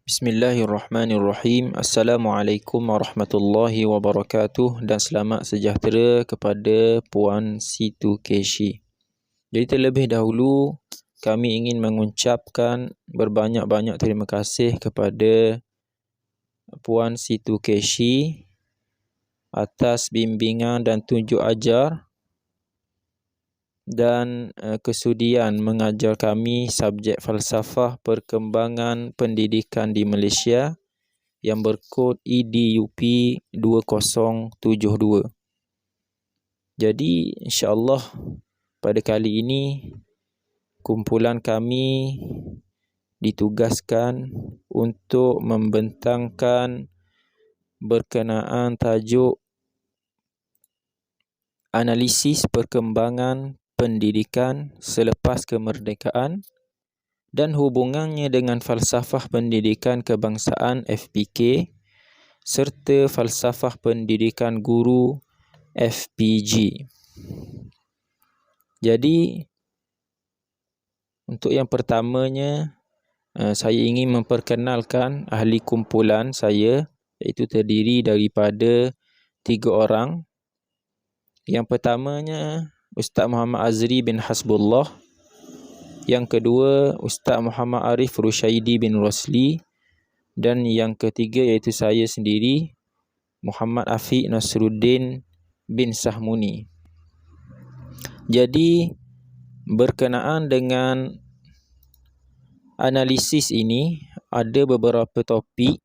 Bismillahirrahmanirrahim. Assalamualaikum warahmatullahi wabarakatuh dan selamat sejahtera kepada Puan Situ Keshi. Jadi terlebih dahulu kami ingin mengucapkan berbanyak-banyak terima kasih kepada Puan Situ Keshi atas bimbingan dan tunjuk ajar dan kesudian mengajar kami subjek falsafah perkembangan pendidikan di Malaysia yang berkod EDUP 2072. Jadi insya-Allah pada kali ini kumpulan kami ditugaskan untuk membentangkan berkenaan tajuk analisis perkembangan pendidikan selepas kemerdekaan dan hubungannya dengan falsafah pendidikan kebangsaan FPK serta falsafah pendidikan guru FPG. Jadi untuk yang pertamanya saya ingin memperkenalkan ahli kumpulan saya, iaitu terdiri daripada 3 orang. Yang pertamanya Ustaz Muhammad Azri bin Hasbullah. Yang kedua Ustaz Muhammad Arif Rushaidi bin Rosli. Dan yang ketiga iaitu saya sendiri, Muhammad Afiq Nasruddin bin Sahmuni. Jadi berkenaan dengan analisis ini ada beberapa topik,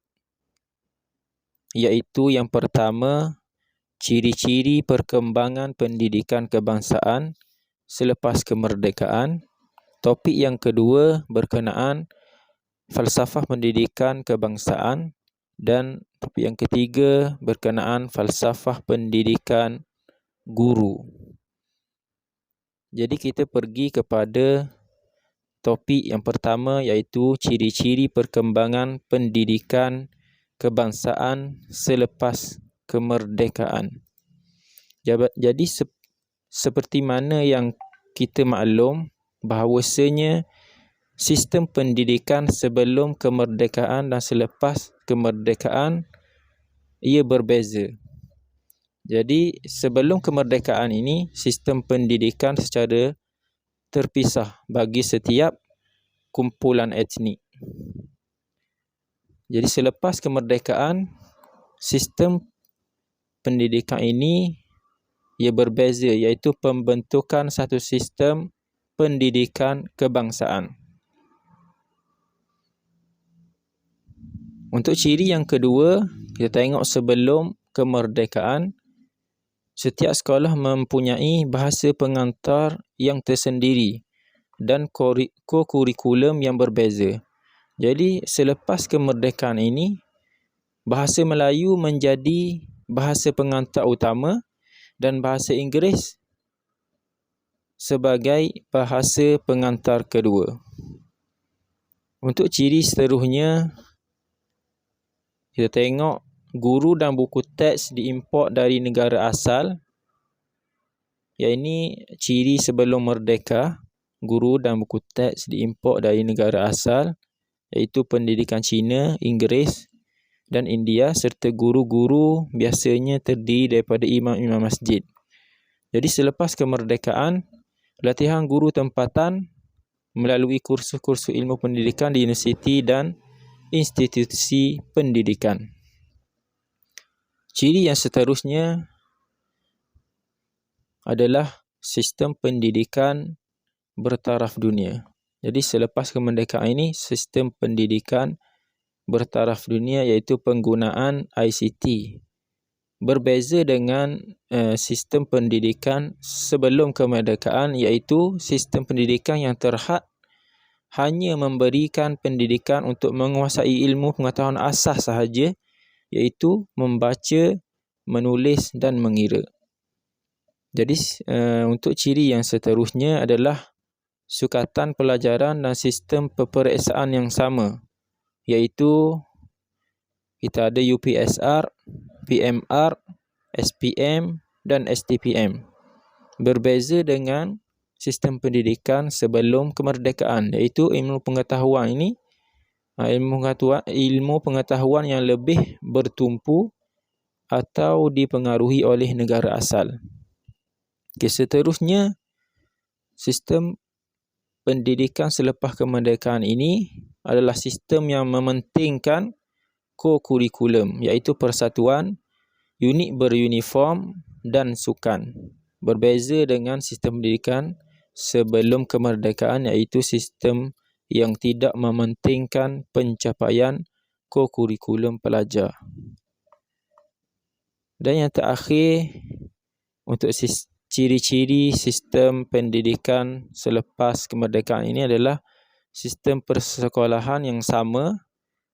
iaitu yang pertama ciri-ciri perkembangan pendidikan kebangsaan selepas kemerdekaan. Topik yang kedua berkenaan falsafah pendidikan kebangsaan, dan topik yang ketiga berkenaan falsafah pendidikan guru. Jadi kita pergi kepada topik yang pertama, iaitu ciri-ciri perkembangan pendidikan kebangsaan selepas kemerdekaan. Jadi seperti mana yang kita maklum bahawasanya sistem pendidikan sebelum kemerdekaan dan selepas kemerdekaan ia berbeza. Jadi sebelum kemerdekaan ini sistem pendidikan secara terpisah bagi setiap kumpulan etnik. Jadi selepas kemerdekaan sistem pendidikan ini ia berbeza, iaitu pembentukan satu sistem pendidikan kebangsaan. Untuk ciri yang kedua, kita tengok sebelum kemerdekaan setiap sekolah mempunyai bahasa pengantar yang tersendiri dan kurikulum yang berbeza. Jadi selepas kemerdekaan ini bahasa Melayu menjadi bahasa pengantar utama dan bahasa Inggeris sebagai bahasa pengantar kedua. Untuk ciri seterusnya, kita tengok guru dan buku teks diimport dari negara asal. Yang ini ciri sebelum merdeka, guru dan buku teks diimport dari negara asal, iaitu pendidikan Cina, Inggeris dan India, serta guru-guru biasanya terdiri daripada imam-imam masjid. Jadi selepas kemerdekaan, latihan guru tempatan melalui kursus-kursus ilmu pendidikan di universiti dan institusi pendidikan. Ciri yang seterusnya adalah sistem pendidikan bertaraf dunia. Jadi selepas kemerdekaan ini sistem pendidikan bertaraf dunia, iaitu penggunaan ICT. Berbeza dengan sistem pendidikan sebelum kemerdekaan, iaitu sistem pendidikan yang terhad hanya memberikan pendidikan untuk menguasai ilmu pengetahuan asas sahaja, iaitu membaca, menulis dan mengira. Jadi untuk ciri yang seterusnya adalah sukatan pelajaran dan sistem peperiksaan yang sama, iaitu kita ada UPSR, PMR, SPM dan STPM. Berbeza dengan sistem pendidikan sebelum kemerdekaan, iaitu ilmu pengetahuan ini ilmu pengetahuan yang lebih bertumpu atau dipengaruhi oleh negara asal. Seterusnya, sistem pendidikan selepas kemerdekaan ini adalah sistem yang mementingkan co-kurikulum, iaitu persatuan, unit beruniform dan sukan. Berbeza dengan sistem pendidikan sebelum kemerdekaan, iaitu sistem yang tidak mementingkan pencapaian co-kurikulum pelajar. Dan yang terakhir, untuk ciri-ciri sistem pendidikan selepas kemerdekaan ini adalah sistem persekolahan yang sama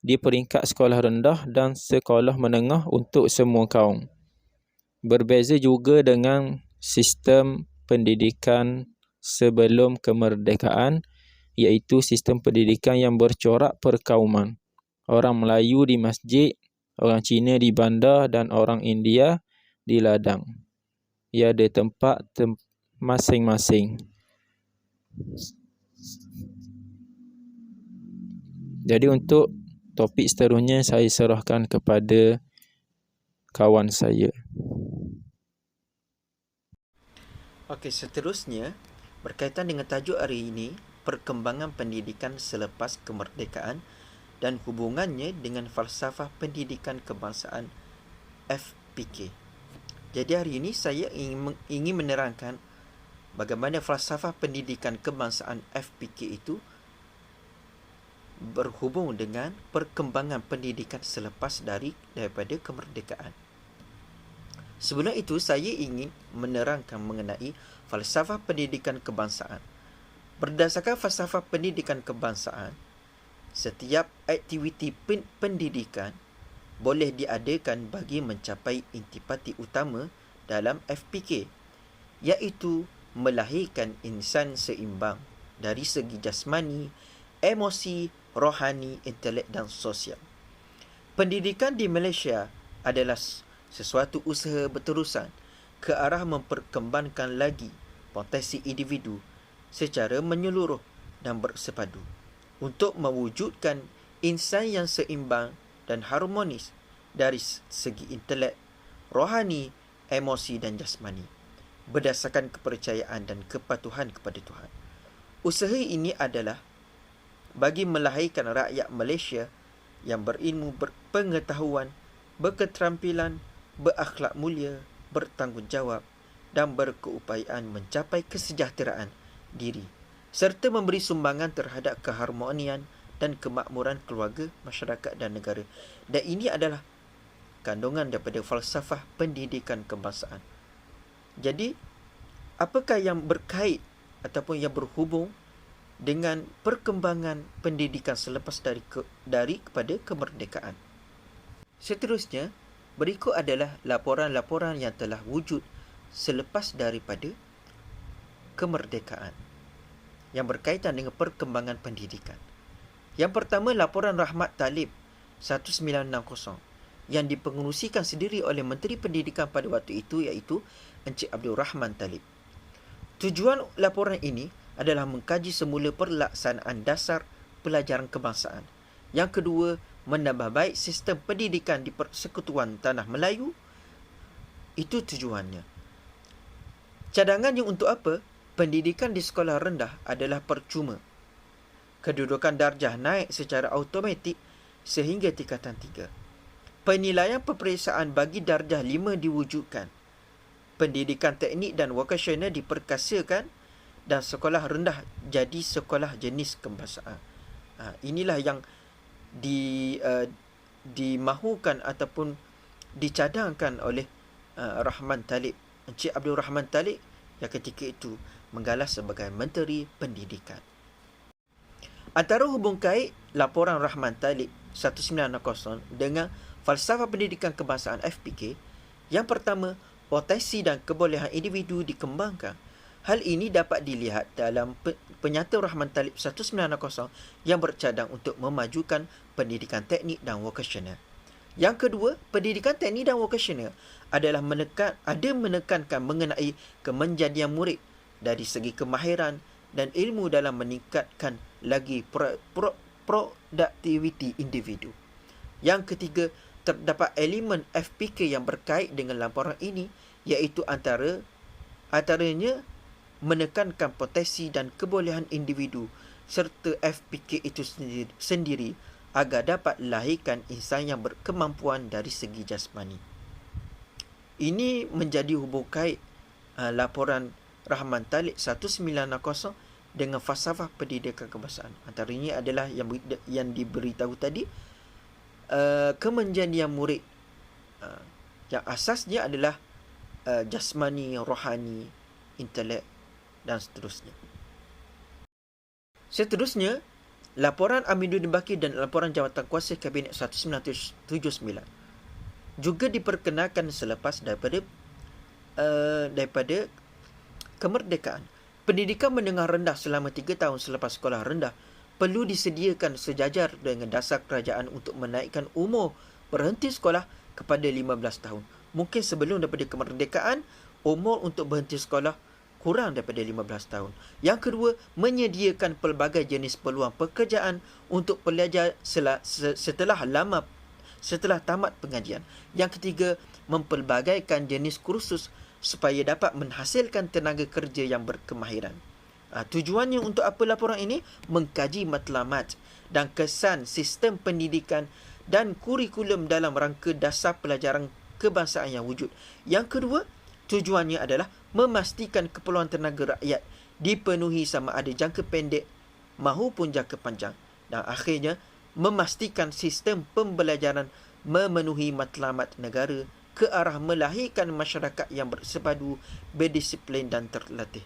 di peringkat sekolah rendah dan sekolah menengah untuk semua kaum. Berbeza juga dengan sistem pendidikan sebelum kemerdekaan, iaitu sistem pendidikan yang bercorak perkauman. Orang Melayu di masjid, orang Cina di bandar dan orang India di ladang. Ia ada tempat masing-masing. Jadi untuk topik seterusnya saya serahkan kepada kawan saya. Okey, seterusnya berkaitan dengan tajuk hari ini, perkembangan pendidikan selepas kemerdekaan dan hubungannya dengan falsafah pendidikan kebangsaan FPK. Jadi hari ini saya ingin menerangkan bagaimana falsafah pendidikan kebangsaan FPK itu berhubung dengan perkembangan pendidikan selepas daripada kemerdekaan. Sebelum itu, saya ingin menerangkan mengenai falsafah pendidikan kebangsaan. Berdasarkan falsafah pendidikan kebangsaan, setiap aktiviti pendidikan boleh diadakan bagi mencapai intipati utama dalam FPK, iaitu melahirkan insan seimbang dari segi jasmani, emosi, rohani, intelek dan sosial. Pendidikan di Malaysia adalah sesuatu usaha berterusan ke arah memperkembangkan lagi potensi individu secara menyeluruh dan bersepadu untuk mewujudkan insan yang seimbang dan harmonis dari segi intelek, rohani, emosi dan jasmani berdasarkan kepercayaan dan kepatuhan kepada Tuhan. Usaha ini adalah bagi melahirkan rakyat Malaysia yang berilmu, berpengetahuan, berketerampilan, berakhlak mulia, bertanggungjawab dan berkeupayaan mencapai kesejahteraan diri serta memberi sumbangan terhadap keharmonian dan kemakmuran keluarga, masyarakat dan negara. Dan ini adalah kandungan daripada falsafah pendidikan kebangsaan. Jadi, apakah yang berkait ataupun yang berhubung dengan perkembangan pendidikan selepas kepada kemerdekaan? Seterusnya, berikut adalah laporan-laporan yang telah wujud selepas daripada kemerdekaan yang berkaitan dengan perkembangan pendidikan. Yang pertama, laporan Rahmat Talib 1960 yang dipengerusikan sendiri oleh Menteri Pendidikan pada waktu itu, iaitu Encik Abdul Rahman Talib. Tujuan laporan ini adalah mengkaji semula pelaksanaan dasar pelajaran kebangsaan. Yang kedua, menambah baik sistem pendidikan di Persekutuan Tanah Melayu. Itu tujuannya. Cadangannya untuk apa? Pendidikan di sekolah rendah adalah percuma. Kedudukan darjah naik secara automatik sehingga tingkatan 3. Penilaian peperiksaan bagi darjah 5 diwujudkan. Pendidikan teknik dan vokasional diperkasakan dan sekolah rendah jadi sekolah jenis kebangsaan. Inilah yang dimahukan ataupun dicadangkan oleh Rahman Talib, Encik Abdul Rahman Talib yang ketika itu menggalas sebagai Menteri Pendidikan. Antara hubung kait laporan Rahman Talib 1960 dengan falsafah pendidikan kebangsaan FPK, yang pertama, potensi dan kebolehan individu dikembangkan. Hal ini dapat dilihat dalam penyata Rahman Talib 1960 yang bercadang untuk memajukan pendidikan teknik dan vokasional. Yang kedua, pendidikan teknik dan vokasional adalah menekankan mengenai kemenjadian murid dari segi kemahiran dan ilmu dalam meningkatkan lagi produktiviti individu. Yang ketiga, terdapat elemen FPK yang berkait dengan laporan ini, iaitu antaranya menekankan potensi dan kebolehan individu serta FPK itu sendiri agar dapat lahirkan insan yang berkemampuan dari segi jasmani. Ini menjadi hubung kait laporan Rahman Talib 1960 dengan falsafah pendidikan kebangsaan. Antaranya adalah yang diberitahu tadi, kemenjadian murid yang asasnya adalah jasmani, rohani, intelek dan seterusnya. Seterusnya, laporan Amiruddin Baqi dan laporan Jawatan Kuasa Kabinet 1979 juga diperkenalkan selepas daripada kemerdekaan. Pendidikan menengah rendah selama 3 tahun selepas sekolah rendah perlu disediakan sejajar dengan dasar kerajaan untuk menaikkan umur berhenti sekolah kepada 15 tahun. Mungkin sebelum daripada kemerdekaan, umur untuk berhenti sekolah kurang daripada 15 tahun. Yang kedua, menyediakan pelbagai jenis peluang pekerjaan untuk pelajar setelah tamat pengajian. Yang ketiga, mempelbagaikan jenis kursus supaya dapat menghasilkan tenaga kerja yang berkemahiran. Tujuannya untuk apa laporan ini? Mengkaji matlamat dan kesan sistem pendidikan dan kurikulum dalam rangka dasar pelajaran kebangsaan yang wujud. Yang kedua, tujuannya adalah memastikan keperluan tenaga rakyat dipenuhi sama ada jangka pendek maupun jangka panjang. Dan akhirnya, memastikan sistem pembelajaran memenuhi matlamat negara ke arah melahirkan masyarakat yang bersepadu, berdisiplin dan terlatih.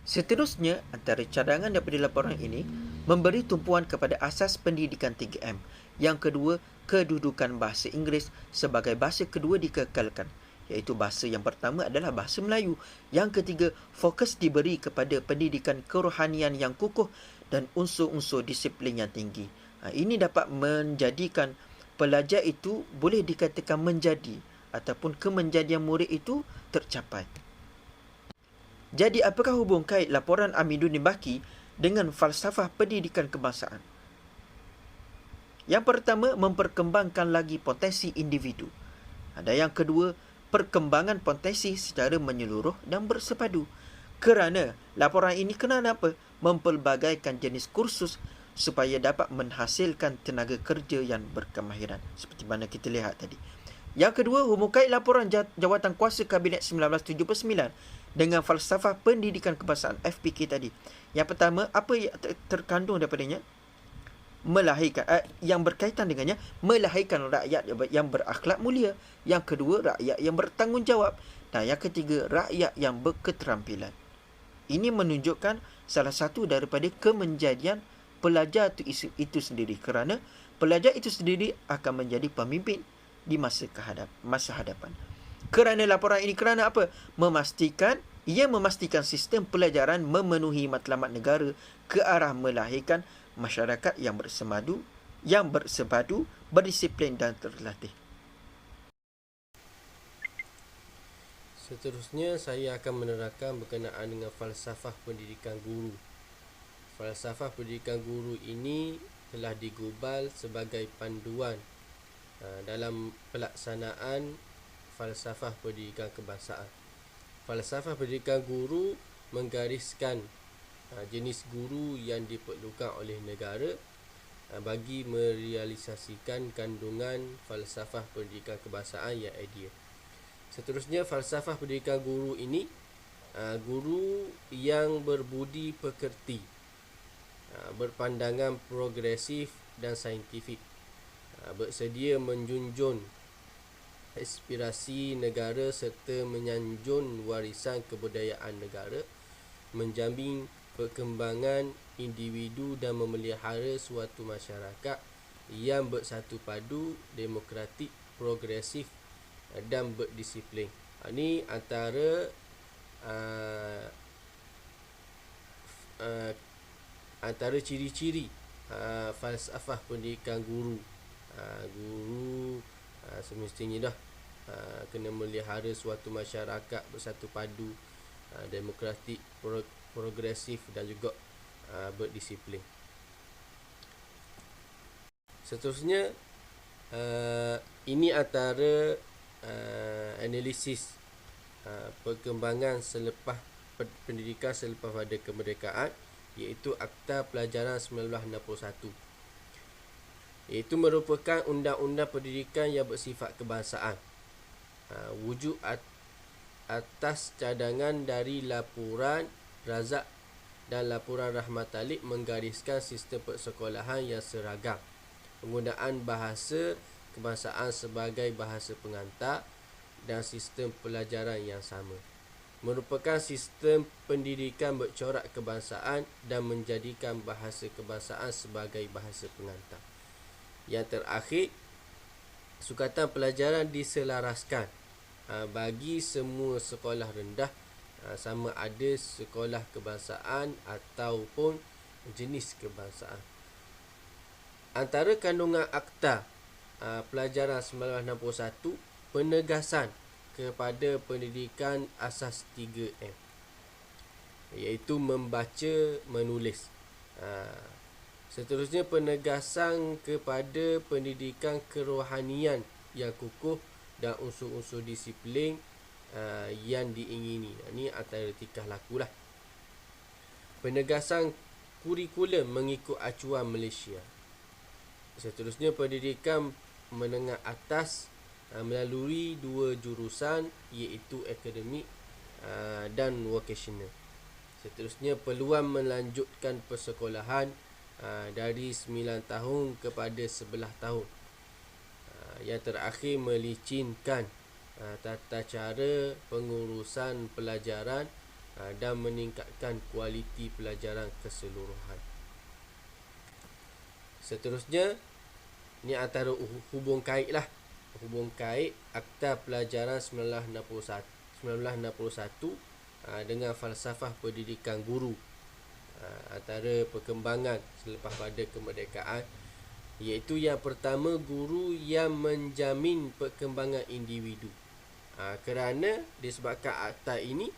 Seterusnya, antara cadangan daripada laporan ini, memberi tumpuan kepada asas pendidikan 3M. Yang kedua, kedudukan bahasa Inggeris sebagai bahasa kedua dikekalkan, iaitu bahasa yang pertama adalah bahasa Melayu. Yang ketiga, fokus diberi kepada pendidikan kerohanian yang kukuh dan unsur-unsur disiplin yang tinggi. Ini dapat menjadikan pelajar itu boleh dikatakan menjadi ataupun kemenjadian murid itu tercapai. Jadi, apakah hubung kait laporan Amiruddin Baqi dengan falsafah pendidikan kebangsaan? Yang pertama, memperkembangkan lagi potensi individu. Dan yang kedua, perkembangan potensi secara menyeluruh dan bersepadu. Kerana laporan ini kenapa? Mempelbagaikan jenis kursus supaya dapat menghasilkan tenaga kerja yang berkemahiran, seperti mana kita lihat tadi. Yang kedua, hubung kait laporan Jawatan Kuasa Kabinet 1979 dengan falsafah pendidikan kebangsaan FPK tadi. Yang pertama, apa yang terkandung daripadanya? Yang berkaitan dengannya, melahirkan rakyat yang berakhlak mulia. Yang kedua, rakyat yang bertanggungjawab. Dan yang ketiga, rakyat yang berketerampilan. Ini menunjukkan salah satu daripada kemenjadian pelajar itu sendiri, kerana pelajar itu sendiri akan menjadi pemimpin di masa hadapan. Kerana laporan ini, kerana apa? Ia memastikan sistem pelajaran memenuhi matlamat negara ke arah melahirkan masyarakat yang bersepadu, berdisiplin dan terlatih. Seterusnya, saya akan menerangkan berkenaan dengan falsafah pendidikan guru. Falsafah pendidikan guru ini telah digubal sebagai panduan dalam pelaksanaan falsafah pendidikan kebangsaan. Falsafah pendidikan guru menggariskan jenis guru yang diperlukan oleh negara bagi merealisasikan kandungan falsafah pendidikan kebangsaan yang ideal. Seterusnya, falsafah pendidikan guru ini guru yang berbudi pekerti, berpandangan progresif dan saintifik, bersedia menjunjung aspirasi negara serta menyanjung warisan kebudayaan negara, menjamin perkembangan individu dan memelihara suatu masyarakat yang bersatu padu, demokratik, progresif dan berdisiplin. Ini antara ciri-ciri falsafah pendidikan guru. Guru semestinya kena melihara suatu masyarakat bersatu padu, demokratik, progresif dan juga berdisiplin. Seterusnya, ini antara analisis perkembangan selepas pendidikan selepas pada kemerdekaan, iaitu Akta Pelajaran 1961, iaitu merupakan undang-undang pendidikan yang bersifat kebangsaan. Wujud atas cadangan dari laporan Razak dan laporan Rahmat Talib menggariskan sistem persekolahan yang seragam, penggunaan bahasa kebangsaan sebagai bahasa pengantar dan sistem pelajaran yang sama. Merupakan sistem pendidikan bercorak kebangsaan dan menjadikan bahasa kebangsaan sebagai bahasa pengantar. Yang terakhir, sukatan pelajaran diselaraskan bagi semua sekolah rendah, sama ada sekolah kebangsaan ataupun jenis kebangsaan. Antara kandungan Akta Pelajaran 1961, penegasan kepada pendidikan asas 3M, iaitu membaca, menulis. Seterusnya, penegasan kepada pendidikan kerohanian yang kukuh dan unsur-unsur disiplin yang diingini. Ini antara tingkah laku lah. Penegasan kurikulum mengikut acuan Malaysia. Seterusnya, pendidikan menengah atas melalui 2 jurusan, iaitu akademik dan vocational. Seterusnya, peluang melanjutkan persekolahan dari 9 tahun kepada 11 tahun. Yang terakhir, melicinkan tata cara pengurusan pelajaran dan meningkatkan kualiti pelajaran keseluruhan. Seterusnya, ini antara hubung kait lah. Hubung kait Akta Pelajaran 1961 dengan falsafah pendidikan guru, antara perkembangan selepas pada kemerdekaan, iaitu yang pertama, guru yang menjamin perkembangan individu. Kerana disebabkan akta ini,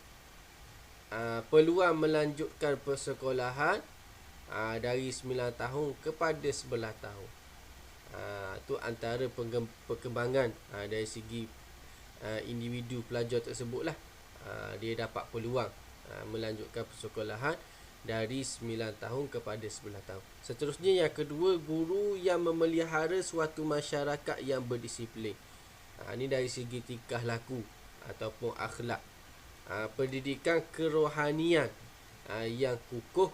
peluang melanjutkan persekolahan dari 9 tahun kepada 11 tahun. Itu antara perkembangan dari segi individu pelajar tersebut lah. Dia dapat peluang melanjutkan persekolahan dari 9 tahun kepada 11 tahun. Seterusnya, yang kedua, guru yang memelihara suatu masyarakat yang berdisiplin. Ini dari segi tingkah laku ataupun akhlak. Pendidikan kerohanian yang kukuh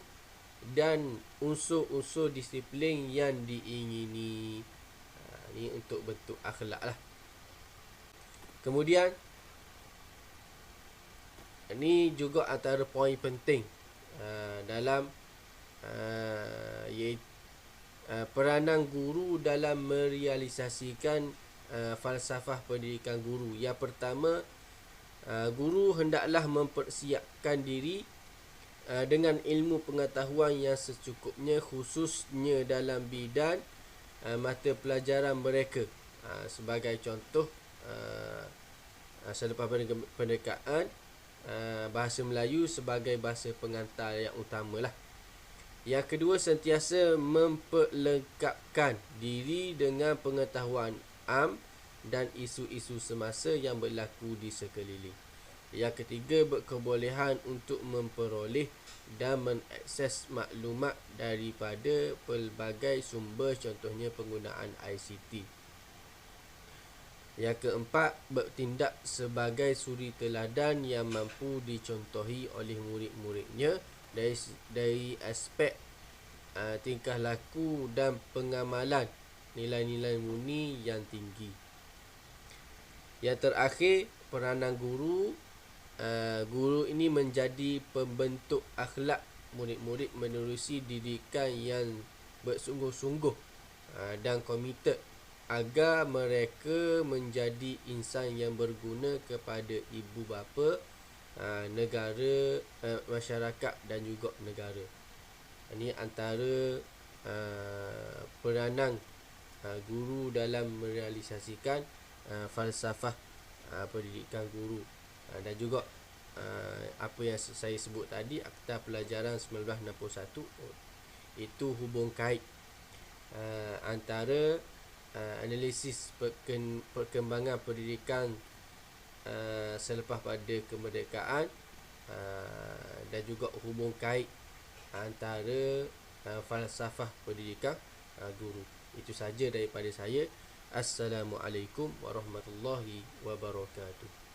dan unsur-unsur disiplin yang diingini. Ini untuk bentuk akhlak lah. Kemudian, ini juga antara poin penting dalam peranan guru dalam merealisasikan falsafah pendidikan guru. Yang pertama, guru hendaklah mempersiapkan diri dengan ilmu pengetahuan yang secukupnya, khususnya dalam bidang mata pelajaran mereka. Sebagai contoh, selepas pendekaan, bahasa Melayu sebagai bahasa pengantar yang utamalah. Yang kedua, sentiasa memperlengkapkan diri dengan pengetahuan am dan isu-isu semasa yang berlaku di sekeliling. Yang ketiga, berkebolehan untuk memperoleh dan mengakses maklumat daripada pelbagai sumber, contohnya penggunaan ICT. Yang keempat, bertindak sebagai suri teladan yang mampu dicontohi oleh murid-muridnya dari aspek tingkah laku dan pengamalan nilai-nilai murni yang tinggi. Yang terakhir, peranan guru. Guru ini menjadi pembentuk akhlak murid-murid menerusi didikan yang bersungguh-sungguh dan komited agar mereka menjadi insan yang berguna kepada ibu bapa, negara, masyarakat dan juga negara. Ini antara peranan guru dalam merealisasikan falsafah pendidikan guru. Dan juga apa yang saya sebut tadi, Akta Pelajaran 1961, itu hubung kait antara analisis perkembangan pendidikan selepas pada kemerdekaan dan juga hubung kait antara falsafah pendidikan guru. Itu saja daripada saya. Assalamualaikum warahmatullahi wabarakatuh.